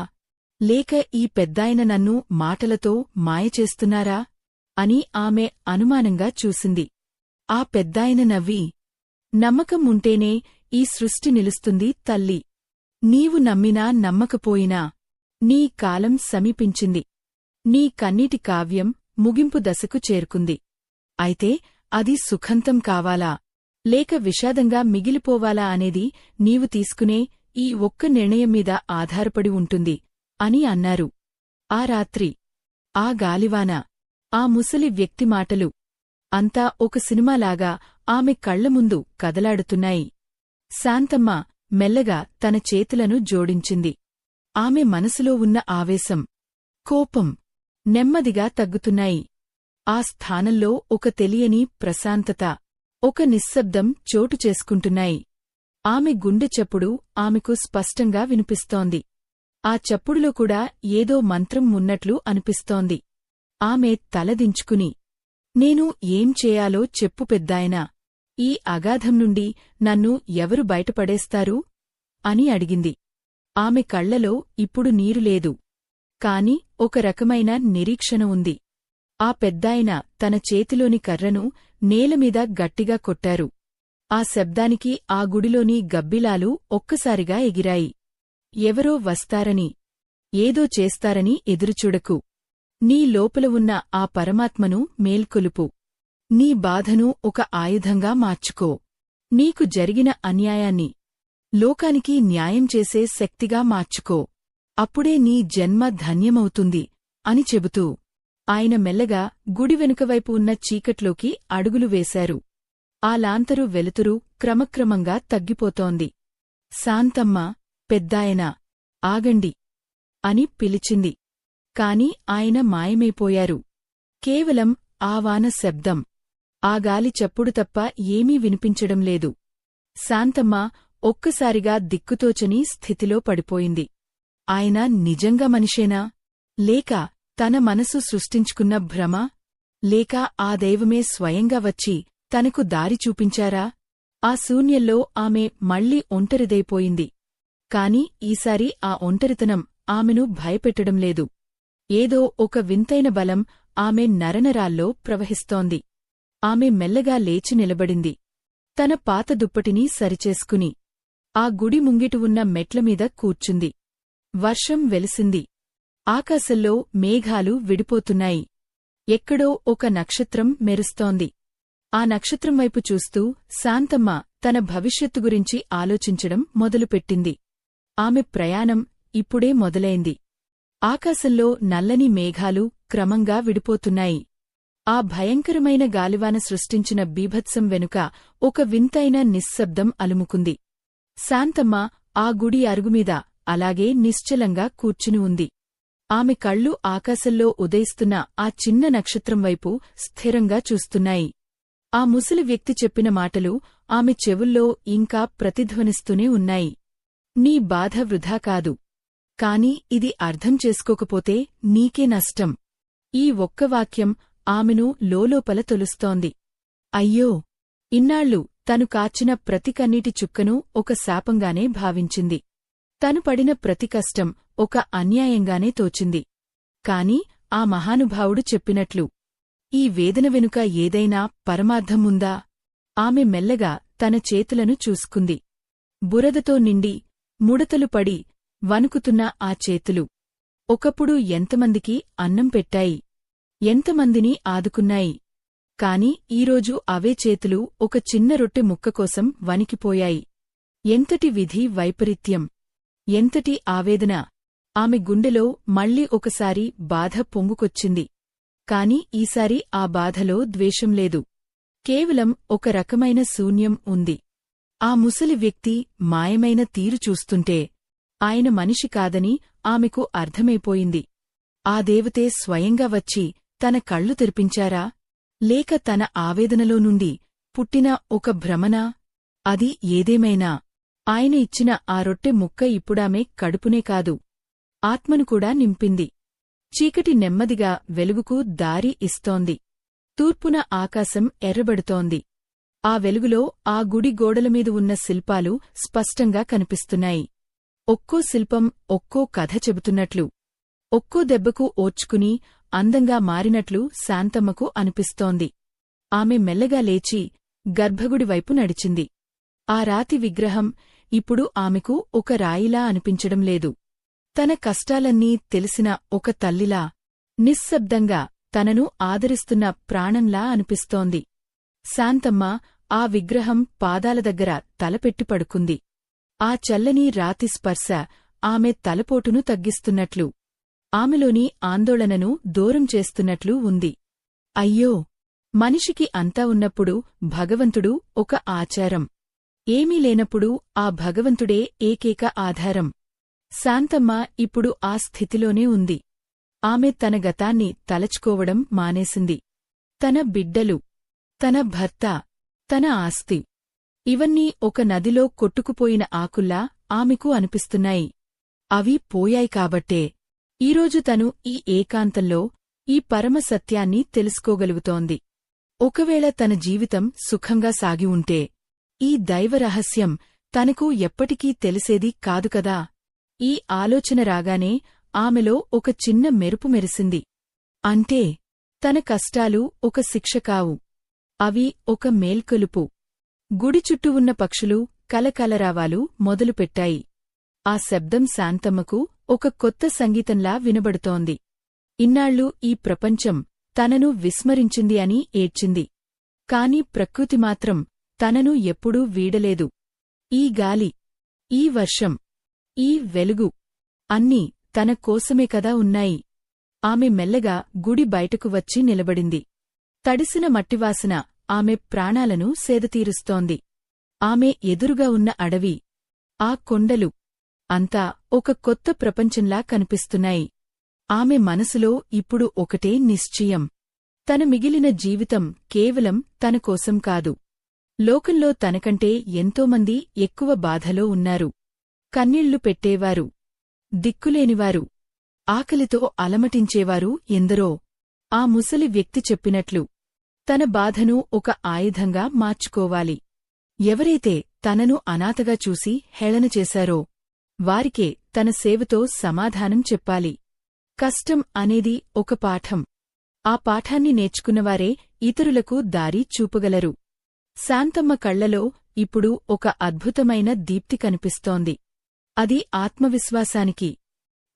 లేక ఈ పెద్దాయన నన్ను మాటలతో మాయచేస్తున్నారా అని ఆమె అనుమానంగా చూసింది. ఆ పెద్దాయన నవ్వి, నమ్మకం ఉంటేనే ఈ సృష్టి నిలుస్తుంది తల్లి. నీవు నమ్మినా నమ్మకపోయినా నీ కాలం సమీపించింది. నీ కన్నీటి కావ్యం ముగింపు దశకు చేరుకుంది. అయితే అది సుఖంతం కావాలా లేక విషాదంగా మిగిలిపోవాలా అనేది నీవు తీసుకునే ఈ ఒక్క నిర్ణయం మీద ఆధారపడి ఉంటుంది అని అన్నారు. ఆ రాత్రి, ఆ గాలివాన, ఆ ముసలి వ్యక్తి మాటలు అంతా ఒక సినిమాలాగా ఆమె కళ్లముందు కదలాడుతున్నాయి. శాంతమ్మ మెల్లగా తన చేతులను జోడించింది. ఆమె మనసులో ఉన్న ఆవేశం, కోపం నెమ్మదిగా తగ్గుతున్నాయి. ఆ స్థానంలో ఒక తెలియని ప్రశాంతత, ఒక నిశ్శబ్దం చోటు చేసుకుంటున్నాయి. ఆమె గుండె చప్పుడు ఆమెకు స్పష్టంగా వినిపిస్తోంది. ఆ చప్పుడులో కూడా ఏదో మంత్రం ఉన్నట్లు అనిపిస్తోంది. ఆమె తలదించుకుని, నేను ఏం చేయాలో చెప్పు పెద్దాయనా, ఈ అగాధం నుండి నన్ను ఎవరు బయటపడేస్తారు అని అడిగింది. ఆమె కళ్లలో ఇప్పుడు నీరు లేదు. కాని ఒక రకమైన నిరీక్షణ ఉంది. ఆ పెద్దాయన తన చేతిలోని కర్రను నేలమీద గట్టిగా కొట్టారు. ఆ శబ్దానికి ఆ గుడిలోని గబ్బిలాలు ఒక్కసారిగా ఎగిరాయి. ఎవరో వస్తారని, ఏదో చేస్తారని ఎదురుచూడకు. నీ లోపల ఉన్న ఆ పరమాత్మను మేల్కొలుపు. నీ బాధను ఒక ఆయుధంగా మార్చుకో. నీకు జరిగిన అన్యాయాన్ని లోకానికి న్యాయం చేసే శక్తిగా మార్చుకో. అప్పుడే నీ జన్మ ధన్యమవుతుంది అని చెబుతూ ఆయన మెల్లగా గుడి వెనుకవైపు ఉన్న చీకట్లోకి అడుగులు వేశారు. ఆ లాంతరు వెలుతురు క్రమక్రమంగా తగ్గిపోతోంది. శాంతమ్మ, పెద్దాయనా, ఆగండి అని పిలిచింది. కాని ఆయన మాయమైపోయారు. కేవలం ఆ వాన శబ్దం, ఆ గాలి చప్పుడు తప్ప ఏమీ వినిపించడం లేదు. శాంతమ్మ ఒక్కసారిగా దిక్కుతోచని స్థితిలో పడిపోయింది. ఆయన నిజంగా మనిషేనా? లేక తన మనసు సృష్టించుకున్న భ్రమ? లేక ఆ దైవమే స్వయంగా వచ్చి తనకు దారి చూపించారా? ఆ శూన్యంలో ఆమె మళ్లీ ఒంటరిదైపోయింది. కాని ఈసారి ఆ ఒంటరితనం ఆమెను భయపెట్టడం లేదు. ఏదో ఒక వింతైన బలం ఆమె నరనరాల్లో ప్రవహిస్తోంది. ఆమె మెల్లగా లేచి నిలబడింది. తన పాత దుప్పటిని సరిచేసుకుని ఆ గుడి ముంగిట ఉన్న మెట్లమీద కూర్చుంది. వర్షం వెలిసింది. ఆకాశంలో మేఘాలు విడిపోతున్నాయి. ఎక్కడో ఒక నక్షత్రం మెరుస్తోంది. ఆ నక్షత్రం వైపు చూస్తూ శాంతమ్మ తన భవిష్యత్తు గురించి ఆలోచించడం మొదలుపెట్టింది. ఆమె ప్రయాణం ఇప్పుడే మొదలైంది. ఆకాశంలో నల్లని మేఘాలు క్రమంగా విడిపోతున్నాయి. ఆ భయంకరమైన గాలివాన సృష్టించిన బీభత్సం వెనుక ఒక వింతైన నిశ్శబ్దం అలుముకుంది. శాంతమ్మ ఆ గుడి అరుగుమీద అలాగే నిశ్చలంగా కూర్చుని ఉంది. ఆమె కళ్ళు ఆకాశంలో ఉదయిస్తున్న ఆ చిన్న నక్షత్రం వైపు స్థిరంగా చూస్తున్నాయి. ఆ ముసలి వ్యక్తి చెప్పిన మాటలు ఆమె చెవుల్లో ఇంకా ప్రతిధ్వనిస్తూనే ఉన్నాయి. నీ బాధ వృధా కాదు. కాని ఇది అర్థం చేసుకోకపోతే నీకే నష్టం. ఈ ఒక్క వాక్యం ఆమెను లోలోపల తొలుస్తోంది. అయ్యో, ఇన్నాళ్లు తను కార్చిన ప్రతి కన్నీటి చుక్కను ఒక శాపంగానే భావించింది. తను పడిన ప్రతి కష్టం ఒక అన్యాయంగానే తోచింది. కాని ఆ మహానుభావుడు చెప్పినట్లు ఈ వేదన వెనుక ఏదైనా పరమార్థం ఉందా? ఆమె మెల్లగా తన చేతులను చూసుకుంది. బురదతో నిండి ముడతలు పడి వణుకుతున్న ఆ చేతులు ఒకప్పుడు ఎంతమందికి అన్నం పెట్టాయి, ఎంతమందిని ఆదుకున్నాయి. కాని ఈరోజు అవే చేతులు ఒక చిన్న రొట్టె ముక్క కోసం వణికిపోయాయి. ఎంతటి విధి వైపరీత్యం! ఎంతటి ఆవేదన! ఆమె గుండెలో మళ్ళీ ఒకసారి బాధ పొంగుకొచ్చింది. కాని ఈసారి ఆ బాధలో ద్వేషం లేదు. కేవలం ఒక రకమైన శూన్యం ఉంది. ఆ ముసలి వ్యక్తి మాయమైన తీరు చూస్తుంటే ఆయన మనిషి కాదని ఆమెకు అర్థమైపోయింది. ఆ దేవతే స్వయంగా వచ్చి తన కళ్ళు తెరిపించారా? లేక తన ఆవేదనలో నుండి పుట్టిన ఒక భ్రమనా? అది ఏదేమైనా ఆయన ఇచ్చిన ఆ రొట్టె ముక్క ఇప్పుడామె కడుపునే కాదు, ఆత్మను కూడా నింపింది. చీకటి నెమ్మదిగా వెలుగుకు దారి ఇస్తోంది. తూర్పున ఆకాశం ఎర్రబడుతోంది. ఆ వెలుగులో ఆ గుడి గోడలమీద ఉన్న శిల్పాలు స్పష్టంగా కనిపిస్తున్నాయి. ఒక్కో శిల్పం ఒక్కో కథ చెబుతున్నట్లు, ఒక్కో దెబ్బకు ఓర్చుకుని అందంగా మారినట్లు శాంతమ్మకు అనిపిస్తోంది. ఆమె మెల్లగా లేచి గర్భగుడి వైపు నడిచింది. ఆ రాతి విగ్రహం ఇప్పుడు ఆమెకు ఒక రాయిలా అనిపించడం లేదు. తన కష్టాలన్నీ తెలిసిన ఒక తల్లిలా, నిశ్శబ్దంగా తనను ఆదరిస్తున్న ప్రాణంలా అనిపిస్తోంది. శాంతమ్మ ఆ విగ్రహం పాదాల దగ్గర తలపెట్టి పడుకుంది. ఆ చల్లని రాతి స్పర్శ ఆమె తలపోటును తగ్గిస్తున్నట్లు, ఆమెలోని ఆందోళనను దూరం చేస్తున్నట్లు ఉంది. అయ్యో! మనిషికి అంతా ఉన్నప్పుడు భగవంతుడు ఒక ఆచారం, ఏమీ లేనప్పుడు ఆ భగవంతుడే ఏకైక ఆధారం. శాంతమ్మ ఇప్పుడు ఆ స్థితిలోనే ఉంది. ఆమె తన గతాన్ని తలచుకోవడం మానేసింది. తన బిడ్డలు, తన భర్త, తన ఆస్తి, ఇవన్నీ ఒక నదిలో కొట్టుకుపోయిన ఆకుల్లా ఆమెకు అనిపిస్తున్నాయి. అవి పోయాయి కాబట్టే ఈరోజు తను ఈ ఏకాంతంలో ఈ పరమ సత్యాన్ని తెలుసుకోగలుగుతోంది. ఒకవేళ తన జీవితం సుఖంగా సాగి ఉంటే ఈ దైవరహస్యం తనకు ఎప్పటికీ తెలిసేది కాదుకదా! ఈ ఆలోచన రాగానే ఆమెలో ఒక చిన్న మెరుపు మెరిసింది. అంటే తన కష్టాలు ఒక శిక్ష కావు, అవి ఒక మేల్కొలుపు. గుడి చుట్టూ ఉన్న పక్షులు కలకలరావాలు మొదలుపెట్టాయి. ఆ శబ్దం శాంతమ్మకు ఒక కొత్త సంగీతంలా వినబడుతోంది. ఇన్నాళ్లు ఈ ప్రపంచం తనను విస్మరించింది అని ఏడ్చింది. కాని ప్రకృతి మాత్రం తనను ఎప్పుడూ వీడలేదు. ఈ గాలి, ఈ వర్షం, ఈ వెలుగు అన్నీ తన కోసమే కదా ఉన్నాయి. ఆమె మెల్లగా గుడి బయటకు వచ్చి నిలబడింది. తడిసిన మట్టివాసన ఆమె ప్రాణాలను సేదతీరుస్తోంది. ఆమె ఎదురుగా ఉన్న అడవి, ఆ కొండలు అంతా ఒక కొత్త ప్రపంచంలా కనిపిస్తున్నాయి. ఆమె మనసులో ఇప్పుడు ఒకటే నిశ్చయం: తన మిగిలిన జీవితం కేవలం తన కోసం కాదు. లోకంలో తనకంటే ఎంతోమంది ఎక్కువ బాధలో ఉన్నారు. కన్నీళ్లు పెట్టేవారు, దిక్కులేనివారు, ఆకలితో అలమటించేవారు ఎందరో. ఆ ముసలి వ్యక్తి చెప్పినట్లు తన బాధను ఒక ఆయుధంగా మార్చుకోవాలి. ఎవరైతే తనను అనాథగా చూసి హేళన చేశారో వారికే తన సేవతో సమాధానం చెప్పాలి. కష్టం అనేది ఒక పాఠం. ఆ పాఠాన్ని నేర్చుకున్నవారే ఇతరులకు దారి చూపగలరు. శాంతమ్మ కళ్లలో ఇప్పుడు ఒక అద్భుతమైన దీప్తి కనిపిస్తోంది. అది ఆత్మవిశ్వాసానికి,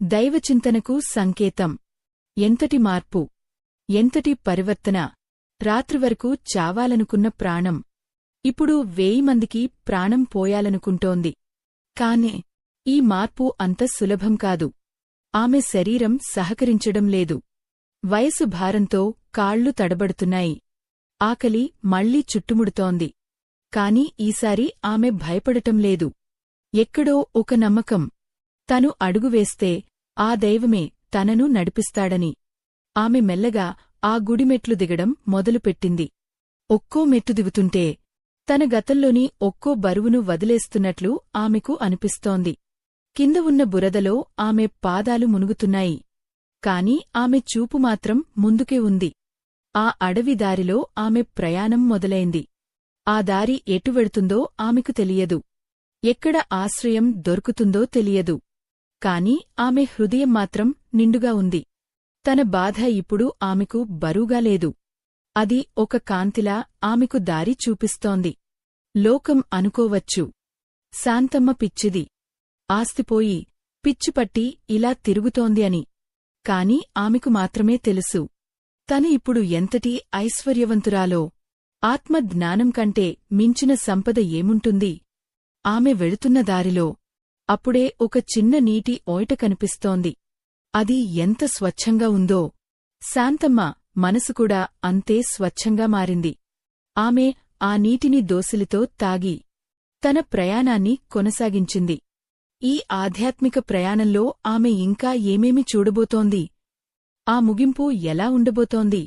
దైవచింతనకు సంకేతం. ఎంతటి మార్పు, ఎంతటి పరివర్తన! రాత్రివరకు చావాలనుకున్న ప్రాణం ఇప్పుడు 1000 మందికి ప్రాణం పోయాలనుకుంటోంది. కానే ఈ మార్పు అంత సులభం కాదు. ఆమె శరీరం సహకరించడం లేదు. వయసు భారంతో కాళ్లు తడబడుతున్నాయి. ఆకలి మళ్లీ చుట్టుముడుతోంది. కాని ఈసారి ఆమె భయపడటం లేదు. ఎక్కడో ఒక నమ్మకం, తను అడుగువేస్తే ఆ దైవమే తనను నడిపిస్తాడని. ఆమె మెల్లగా ఆ గుడిమెట్లు దిగడం మొదలుపెట్టింది. ఒక్కో మెట్టు దిగుతుంటే తన గతంలోని ఒక్కో బరువును వదిలేస్తున్నట్లు ఆమెకు అనిపిస్తోంది. కింద ఉన్న బురదలో ఆమె పాదాలు మునుగుతున్నాయి. కాని ఆమె చూపు మాత్రం ముందుకే ఉంది. ఆ అడవి దారిలో ఆమె ప్రయాణం మొదలైంది. ఆ దారి ఎటు వెడుతుందో ఆమెకు తెలియదు. ఎక్కడ ఆశ్రయం దొరుకుతుందో తెలియదు. కాని ఆమె హృదయం మాత్రం నిండుగా ఉంది. తన బాధ ఇప్పుడు ఆమెకు బరువుగా లేదు. అది ఒక కాంతిలా ఆమెకు దారి చూపిస్తోంది. లోకం అనుకోవచ్చు, శాంతమ్మ పిచ్చిది, ఆస్తిపోయి పిచ్చిపట్టి ఇలా తిరుగుతోంది అని. కాని ఆమెకు మాత్రమే తెలుసు తను ఇప్పుడు ఎంతటి ఐశ్వర్యవంతురాలో. ఆత్మజ్ఞానం కంటే మించిన సంపద ఏముంటుంది? ఆమె వెళుతున్న దారిలో అప్పుడే ఒక చిన్న నీటి ఓయట కనిపిస్తోంది. అది ఎంత స్వచ్ఛంగా ఉందో! శాంతమ్మ మనసుకూడా అంతే స్వచ్ఛంగా మారింది. ఆమె ఆ నీటిని దోసిలితో తాగి తన ప్రయాణాన్ని కొనసాగించింది. ఈ ఆధ్యాత్మిక ప్రయాణంలో ఆమె ఇంకా ఏమేమి చూడబోతోంది? ఆ ముగింపు ఎలా ఉండబోతోంది?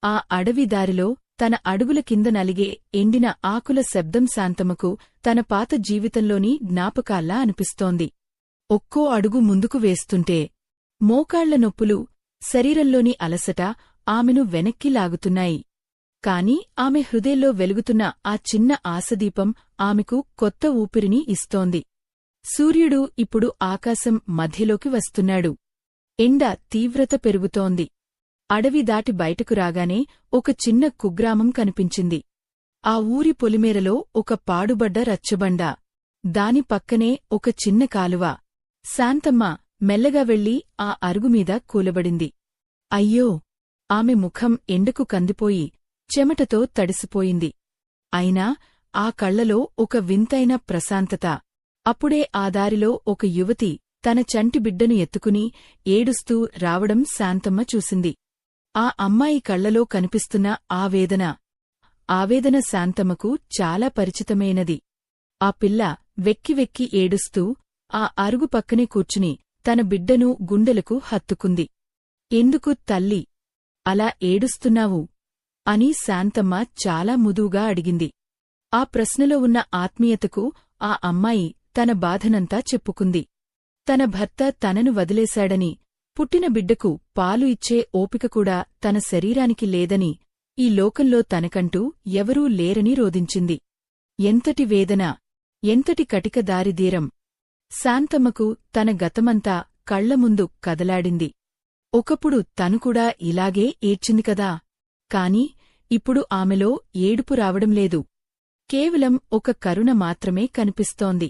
ఆ అడవి దారిలో తన అడుగుల కింద నలిగే ఎండిన ఆకుల శబ్దం శాంతమ్మకు తన పాత జీవితంలోని జ్ఞాపకాల్లా అనిపిస్తోంది. ఒక్కో అడుగు ముందుకు వేస్తుంటే మోకాళ్ల నొప్పులు, శరీరంలోని అలసట ఆమెను వెనక్కి లాగుతున్నాయి. కాని ఆమె హృదయంలో వెలుగుతున్న ఆ చిన్న ఆశదీపం ఆమెకు కొత్త ఊపిరిని ఇస్తోంది. సూర్యుడు ఇప్పుడు ఆకాశం మధ్యలోకి వస్తున్నాడు. ఎండ తీవ్రత పెరుగుతోంది. అడవి దాటి బయటకు రాగానే ఒక చిన్న కుగ్రామం కనిపించింది. ఆ ఊరి పొలిమేరలో ఒక పాడుబడ్డ రచ్చబండ. దాని పక్కనే ఒక చిన్న కాలువ. శాంతమ్మ మెల్లగా వెళ్లి ఆ అరుగుమీద కూలబడింది. అయ్యో! ఆమె ముఖం ఎండకు కందిపోయి చెమటతో తడిసిపోయింది. అయినా ఆ కళ్లలో ఒక వింతైన ప్రశాంతత. అప్పుడే ఆ దారిలో ఒక యువతి తన చంటి బిడ్డను ఎత్తుకుని ఏడుస్తూ రావడం శాంతమ్మ చూసింది. ఆ అమ్మాయి కళ్లలో కనిపిస్తున్న ఆవేదన శాంతమ్మకు చాలా పరిచితమైనది. ఆ పిల్ల వెక్కి వెక్కి ఏడుస్తూ ఆ అరుగు పక్కనే కూర్చుని తన బిడ్డను గుండెలకు హత్తుకుంది. ఎందుకు తల్లీ, అలా ఏడుస్తున్నావు? అని శాంతమ్మ చాలా ముదువుగా అడిగింది. ఆ ప్రశ్నలో ఉన్న ఆత్మీయతకు ఆ అమ్మాయి తన బాధనంతా చెప్పుకుంది. తన భర్త తనను వదిలేశాడని, పుట్టిన బిడ్డకు పాలు ఇచ్చే ఓపిక కూడా తన శరీరానికి లేదని, ఈ లోకంలో తనకంటూ ఎవరూ లేరని రోదించింది. ఎంతటి వేదన, ఎంతటి కటిక దారిదీరం! శాంతమ్మకు తన గతమంతా కళ్లముందు కదలాడింది. ఒకప్పుడు తనుకూడా ఇలాగే ఏడ్చింది కదా! కాని ఇప్పుడు ఆమెలో ఏడుపు రావడంలేదు. కేవలం ఒక కరుణ మాత్రమే కనిపిస్తోంది.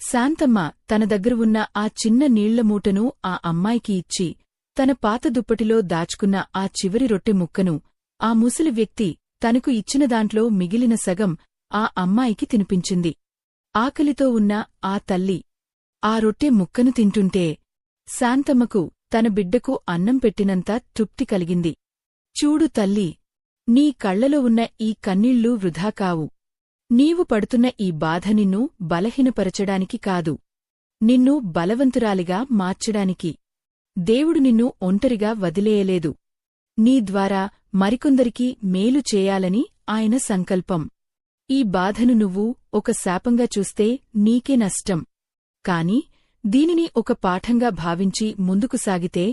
శాంతమ్మ తన దగ్గర ఉన్న ఆ చిన్న నీళ్లమూటను ఆ అమ్మాయికి ఇచ్చి, తన పాత దుప్పటిలో దాచుకున్న ఆ చివరి రొట్టె ముక్కను ఆ ముసలి వ్యక్తి తనకు ఇచ్చిన దాంట్లో మిగిలిన సగం ఆ అమ్మాయికి తినిపించింది. ఆకలితో ఉన్న ఆ తల్లి ఆ రొట్టె ముక్కను తింటుంటే శాంతమ్మకు తన బిడ్డకు అన్నం పెట్టినంత తృప్తి కలిగింది. చూడు తల్లీ, నీ కళ్లలో ఉన్న ఈ కన్నీళ్లు వృధా కావు. నీవు పడుతున్న ఈ బాధ నిన్ను బలహీనపరచడానికి కాదు, నిన్ను బలవంతురాలిగా మార్చడానికి. దేవుడు నిన్ను ఒంటరిగా వదిలేయలేదు. నీ ద్వారా మరికొందరికి మేలు చేయాలని ఆయన సంకల్పం. ఈ బాధను నువ్వు ఒక శాపంగా చూస్తే నీకే నష్టం. కాని దీనిని ఒక పాఠంగా భావించి ముందుకు సాగితే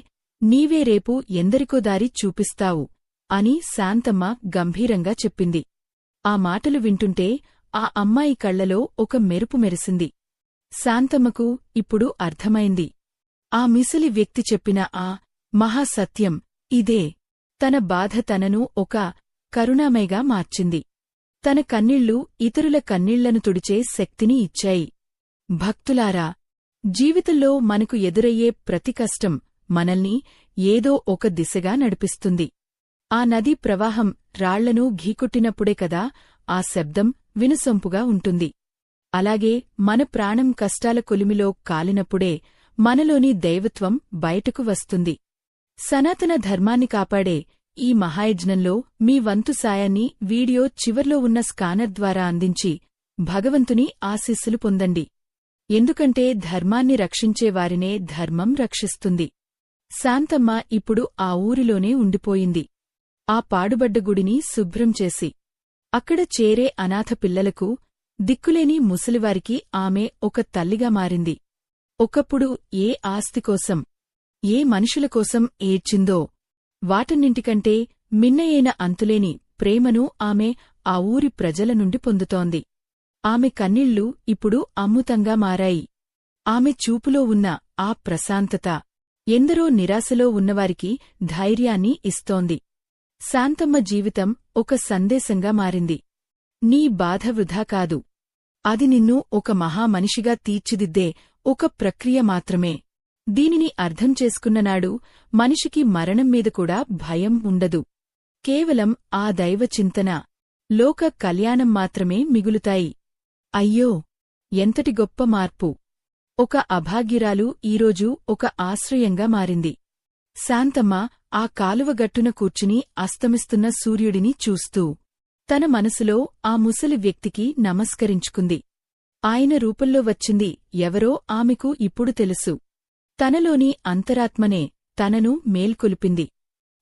నీవే రేపు ఎందరికో దారి చూపిస్తావు అని శాంతమ్మ గంభీరంగా చెప్పింది. ఆ మాటలు వింటుంటే ఆ అమ్మాయి కళ్లలో ఒక మెరుపు మెరిసింది. శాంతమ్మకు ఇప్పుడు అర్థమైంది. ఆ మిసిలి వ్యక్తి చెప్పిన ఆ మహాసత్యం ఇదే. తన బాధ తనను ఒక కరుణామయిగా మార్చింది. తన కన్నీళ్లు ఇతరుల కన్నీళ్లను తుడిచే శక్తిని ఇచ్చాయి. భక్తులారా, జీవితంలో మనకు ఎదురయ్యే ప్రతి కష్టం మనల్ని ఏదో ఒక దిశగా నడిపిస్తుంది. ఆ నదీ ప్రవాహం రాళ్లను ఘీకొట్టినప్పుడే కదా ఆ శబ్దం వినసొంపుగా ఉంటుంది. అలాగే మన ప్రాణం కష్టాల కొలిమిలో కాలినప్పుడే మనలోని దైవత్వం బయటకు వస్తుంది. సనాతన ధర్మాన్ని కాపాడే ఈ మహాయజ్ఞంలో మీ వంతు సాయాన్ని వీడియో చివర్లో ఉన్న స్కానర్ ద్వారా అందించి భగవంతుని ఆశీస్సులు పొందండి. ఎందుకంటే ధర్మాన్ని రక్షించేవారినే ధర్మం రక్షిస్తుంది. శాంతమ్మ ఇప్పుడు ఆ ఊరిలోనే ఉండిపోయింది. ఆ పాడుబడ్డ గుడిని శుభ్రం చేసి అక్కడ చేరే అనాథ పిల్లలకు, దిక్కులేని ముసలివారికి ఆమె ఒక తల్లిగా మారింది. ఒకప్పుడు ఏ ఆస్తికోసం, ఏ మనుషుల కోసం ఏడ్చిందో వాటన్నింటికంటే మిన్నయైన అంతులేని ప్రేమను ఆమె ఆ ఊరి ప్రజల నుండి పొందుతోంది. ఆమె కన్నీళ్లు ఇప్పుడు అమృతంగా మారాయి. ఆమె చూపులో ఉన్న ఆ ప్రశాంతత ఎందరో నిరాశలో ఉన్నవారికి ధైర్యాన్ని ఇస్తోంది. శాంతమ్మ జీవితం ఒక సందేశంగా మారింది. నీ బాధ వృధా కాదు. అది నిన్ను ఒక మహామనిషిగా తీర్చిదిద్దే ఒక ప్రక్రియ మాత్రమే. దీనిని అర్థం చేసుకున్ననాడు మనిషికి మరణం మీద కూడా భయం ఉండదు. కేవలం ఆ దైవచింతన, లోక కళ్యాణం మాత్రమే మిగులుతాయి. అయ్యో! ఎంతటి గొప్ప మార్పు! ఒక అభాగ్యురాలు ఈరోజు ఒక ఆశ్రయంగా మారింది. శాంతమ్మ ఆ కాలువగట్టున కూర్చుని అస్తమిస్తున్న సూర్యుడిని చూస్తూ తన మనసులో ఆ ముసలి వ్యక్తికి నమస్కరించుకుంది. ఆయన రూపంలో వచ్చింది ఎవరో ఆమెకు ఇప్పుడు తెలుసు. తనలోని అంతరాత్మనే తనను మేల్కొలిపింది.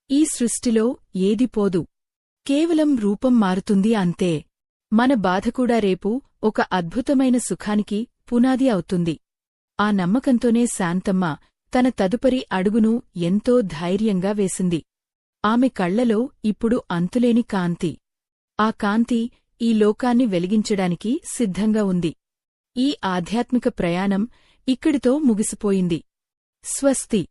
ఈ సృష్టిలో ఏది పోదు, కేవలం రూపం మారుతుంది అంతే. మన బాధకూడా రేపు ఒక అద్భుతమైన సుఖానికి పునాది అవుతుంది. ఆ నమ్మకంతోనే శాంతమ్మ తన తదుపరి అడుగును ఎంతో ధైర్యంగా వేసింది. ఆమె కళ్లలో ఇప్పుడు అంతులేని కాంతి. ఆ కాంతి ఈ లోకాన్ని వెలిగించడానికి సిద్ధంగా ఉంది. ఈ ఆధ్యాత్మిక ప్రయాణం ఇక్కడితో ముగిసిపోయింది. స్వస్తి.